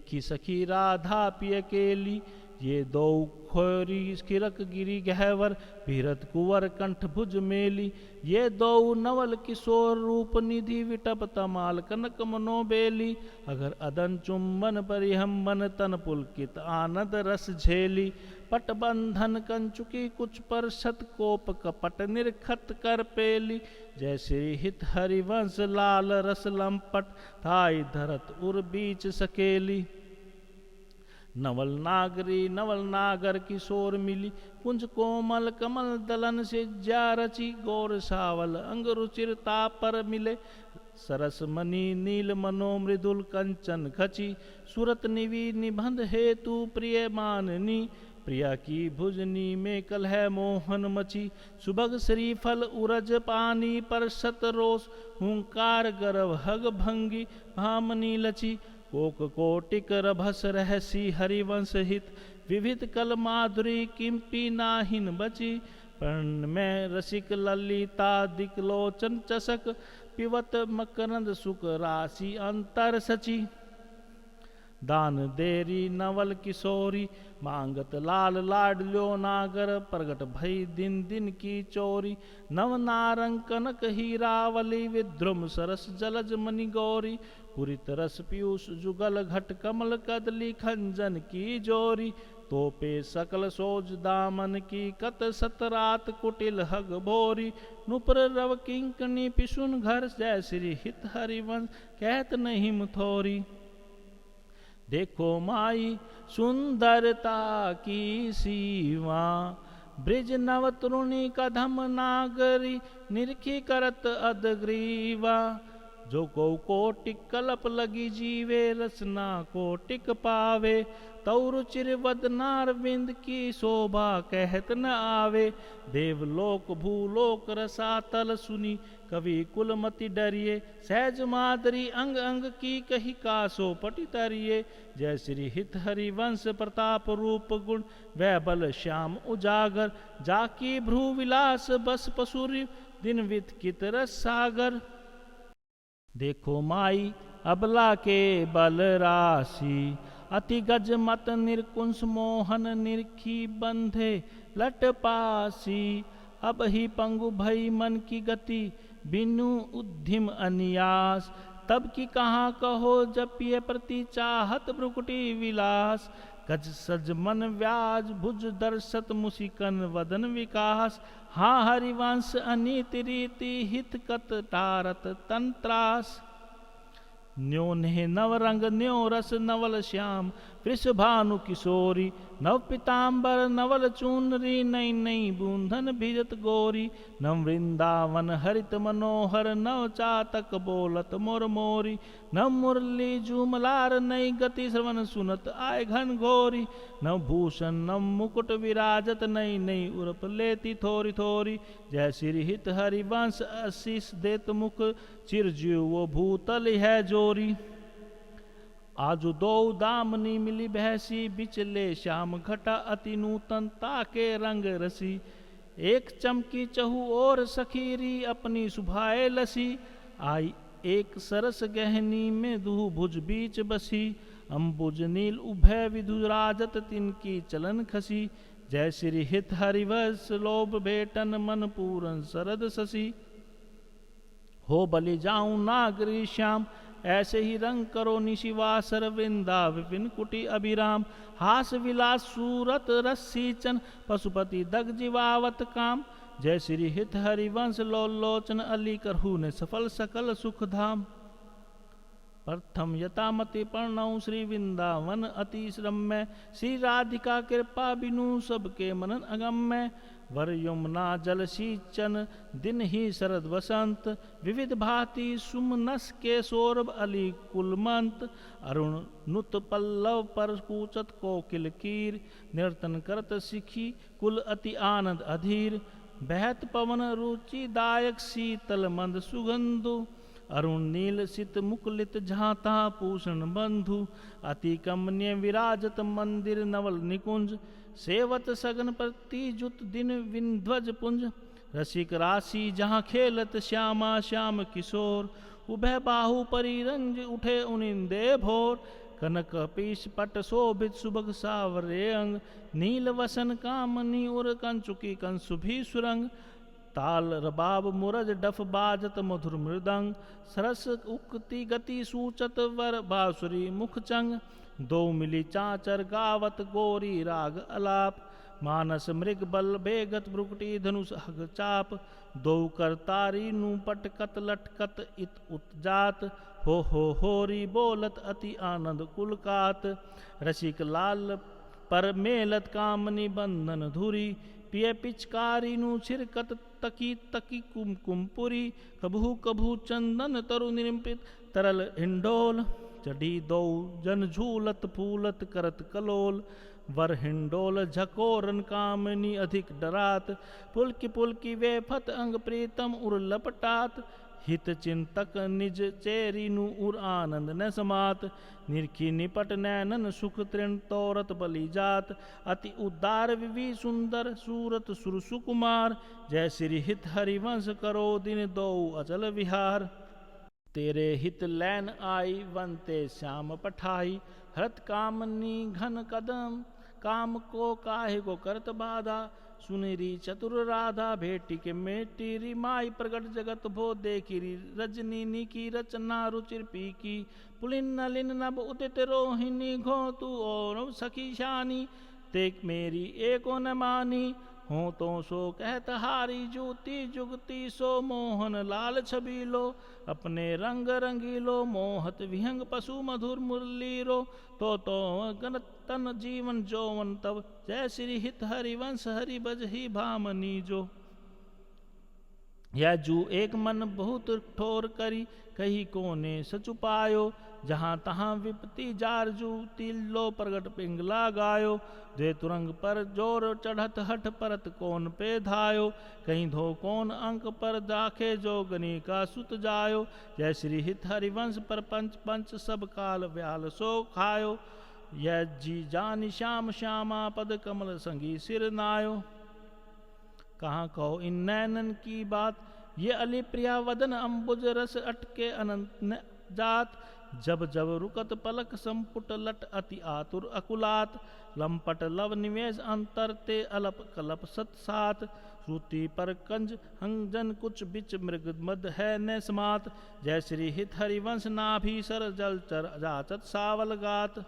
देखी सखी राधा पिय केली, ये दो खोरी खिरक गिरी गहवर, भीरत कुंवर कंठ भुज मेली। ये दो नवल किशोर रूप निधि, विटप तमाल कनक मनोबेली। अगर अदन चुंबन परिहम्बन, तन पुलकित आनंद रस झेली। पट बंधन कंचुकी कुछ पर शत, कोप कपट निरखत कर पेली। जय श्री हित हरिवंश लाल रस लंपट, थाई धरत उर बीच सकेली। नवल नागरी नवल नागर किशोर मिली, कुंज कोमल कमल दलन से ज्या रची। गौर सावल अंग रुचिरता पर मिले, सरस मणि नील मनो मृदुल कंचन खची। सुरत निवि निबंध हेतु प्रिय माननी, प्रिया की भुजनी में कलह मोहन मची। सुभग श्रीफल उरज पानी पर शत रोष, हुंकार गर्भ हग भंगी भामनी लची। कोक कोटिक रभस रहसी हरिवंश हित, विविध कल माधुरी किंपी नाहिन बची। पर्ण में रसिक ललिता दिक्लोचन चसक, पिवत मकरंद सुख राशि अंतर सची। दान देरी नवल किशोरी, मांगत लाल लाडल्यो नागर। प्रगट भई दिन दिन की चोरी, नव नारंग कनक हीरावली। विद्रुम सरस जलज मणि गौरी, पुरित रस पीयूष जुगल घट कमल कदली। खंजन की जोरी, तोपे सकल सोज दामन की। कत सतरात कुटिल हग भोरी, नुपुर रव किंकनी पिशुन घर। जय श्री हित हरिवंश कहत नहीं मुथोरी। देखो माई सुंदरता की सीमा, ब्रिज नव तरुणी कदम नागरी। निरखी करत अदग्रीवा, जो कोटिक कल्प लगी जीवे। रसना कोटिक पावे, तौ रुचिर वदनार विंद की शोभा कहत न आवे। देवलोक भूलोक रसातल सुनी, कवि कुलमति डरिए। सहज मादरी अंग अंग की कही कासो पटि तरिए। जय श्री हित हरिवंश प्रताप रूप गुण, वह बल श्याम उजागर। जाकी भ्रू विलास बस पसुरी, दिन वितकित रस सागर। देखो माई अबला के बल राशि, अति गज मत निर्कुंस मोहन। निरखी बंधे लट पासी, अब ही पंगु भई मन की गति। बिनु उद्धिम अनियास, तब की कहाँ कहो जपिए प्रति चाहत भ्रुकुटी विलास। गज सज मन व्याज भुज दर्शत, मुसिकन वदन विकास। हाँ हरिवंश अनीति रीति, हित कत टारत तंत्रास। न्यो नेह नव रंग न्यो रस नवल श्याम, वृषभानु किशोरी। नव पीताम्बर नवल चूनरी, नई नई बूंधन भिजत गोरी। नव वृंदावन हरित मनोहर, नव चातक बोलत मोर मोरी। नव मुरली जूमलार नई गति, श्रवण सुनत आय घन घोरी। नव भूषण नव मुकुट विराजत, नई नई उर्प लेती थोरी थोरी। जय श्री हित हरिवंश आशीष देत मुख, चिरजीव वो भूतल है जोरी। आजु दो दामनी मिली बहसी, बिचले श्याम घटा अति नूतन ताके रंग रसी। एक चमकी चहु और सखीरी, अपनी सुभाए लसी। आई एक सरस गहनी में, दुहु भुज बीच बसी। अम्बुज नील उभय विधुराजत, तिनकी चलन खसी। जय श्री हित हरिवंश लोभ भेटन, मन पूरन सरद ससी। हो बलि जाऊं नागरी श्याम, ऐसे ही रंग करो निशिवासर। वृंदा विपिन कुटी अभिराम, हास विलास सूरत रसीचन। पशुपति दग जीवावत काम। जय श्री हित हरिवंश लोलोचन, अली करहु ने सफल सकल सुख धाम। प्रथम यतामति पर्णौ श्री वृंदावन अति रम्य। श्री राधिका कृपा बिनु सबके मनन अगम्य। वर यमुना जल सींचन, दिन ही शरद वसंत। विविध भांति सुमनस के सौरभ अली कुलमंत। अरुण नुत पल्लव पर कूचत कोकिल कीर। निर्तन करत सिखी कुल अति आनंद अधीर। बहत पवन रुचि दायक शीतल मंद सुगंधु। अरुण नील सित मुकुलित झांता पूषण बंधु। अति कमनीय विराजत मंदिर नवल निकुंज। सेवत सगन प्रतिजुत दिन विंध्वज पुंज। रसिक राशि जहाँ खेलत श्यामा श्याम किशोर। उभय बाहु परिरंज उठे उनिंदे भोर। कनक पीश पट शोभित सुबह सावरे अंग, नील वसन कामनी उर कंचुकी कंसुभी सुरंग, ताल रबाब मुरज डफ बाजत मधुर मृदंग, सरस उक्ति गति सूचत वर बांसुरी मुख चंग, दो मिली चाचर गावत गोरी राग अलाप, मानस मृग बल बेगत भ्रुकुटी धनुष हग चाप, दो कर तारी नु पटकत लटकत इत उत जात, हो होरी बोलत अति आनंद कुलकात, रसिक लाल पर मेलत कामनी बंधन धुरी, पिय पिचकारी नु छिरकत तकी तकी कुमकुमपुरी, कभू कभू चंदन तरु निरंपित तरल हिंडोल, चढ़ी दो जन झूलत फूलत करत कलोल, वर हिंडोल झकोरन कामनी अधिक डरात, पुलकी पुलकी वे फत अंग प्रीतम उर लपटात, हित चिंतक निज चेरिनु उर आनंद न समात, निरखी निपट नैनन सुख तृण तोरत बलि जात, अति उदार विवि सुंदर सूरत सुर सुकुमार, जय श्री हित हरिवंश करो दिन दो अचल विहार, तेरे हित लैन आई वनते श्याम पठाई, हरत कामनी घन कदम काम को काहे को करत बाधा, सुनेरी चतुर राधा भेटी के मेटी रिमाई प्रगट जगत भो देखी रजनी की रचना रुचिर पी की, पुलिन नलिन नभ उदित रोहिणी घो तू और सखी शानी, तेक मेरी एको न मानी, हो तो सो कहत हारी जूती जुगती, सो मोहन लाल छबीलो, अपने रंग रंगीलो, मोहत विहंग पशु मधुर मुरलीरो, तो गनतन जीवन जोवन तब, जय श्री हित हरिवंश हरि बज ही भामनी जो, यह जू एक मन बहुत ठोर करी, कही कोने सचुपायो, जहाँ तहाँ विपति जार जू तिल्लो प्रगट पिंगला गायो, द्वे तुरंग पर जोर चढ़त हठ परत कोन पे धायो, कहीं धो कोन अंक पर दाखे जोगनी का सुत जायो, जय श्री हित हरिवंश पर पंच पंच सब काल व्याल सो खायो, यह जी जानि श्याम श्यामा पद कमल संगी सिर नायो, कहाँ कहो इन नैनन की बात, ये अली प्रिया वदन अम्बुज रस अटके अनंत जात, जब जब रुकत पलक संपुट लट अति आतुर अकुलात, लंपट लव निवेश अंतर ते अलप कलप सत सात, श्रुति पर कंज हंजन कुछ बिच मृग मद है न समात, जय श्री हित हरिवंश नाभि सर जल चर जाचत सावल गात।